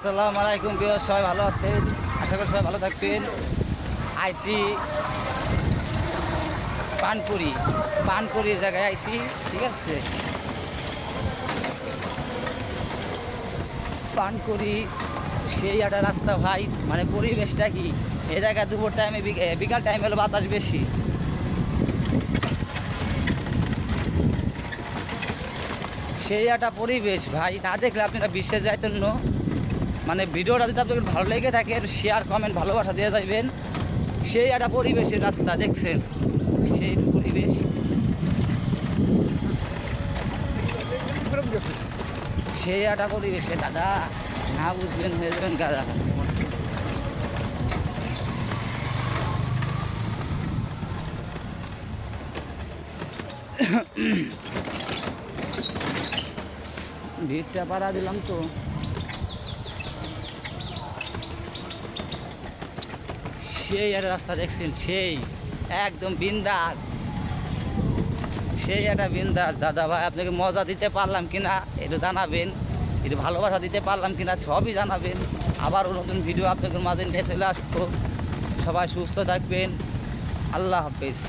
আসসালামু আলাইকুম বিয়স, সবাই ভালো আছেন? আশা করি সবাই ভালো থাকবেন। আইসি পানপুরির জায়গায় আইসি, ঠিক আছে। পানপুরি সেই একটা রাস্তা ভাই, মানে পরিবেশটা কি এই জায়গায় দুপুর টাইমে বিকাল টাইমে হলো বাতাস বেশি। সেই একটা পরিবেশ ভাই, না দেখলে আপনারা বিশ্বাস যাইতেন না। মানে ভিডিওটা যদি আপনাদের ভালো লেগে থাকে শেয়ার কমেন্ট ভালোবাসা দিয়ে যাইবেন। সেই একটা পরিবেশের রাস্তা দেখছেন, সেই পরিবেশ, সেই একটা পরিবেশে দাদা না বুঝবেন হয়ে যাবেন গাদা। ভিড়টা পাড়া দিলাম তো। সেই একটা রাস্তা দেখছেন, সেই একদম বিন্দাস, সেই একটা বিন্দাস। দাদা ভাই আপনাকে মজা দিতে পারলাম কিনা একটু জানাবেন, একটু ভালোবাসা দিতে পারলাম কিনা সবই জানাবেন। আবারও নতুন ভিডিও আপনাদের মাঝে নিয়ে চলে আসবো। সবাই সুস্থ থাকবেন, আল্লাহ হাফেজ।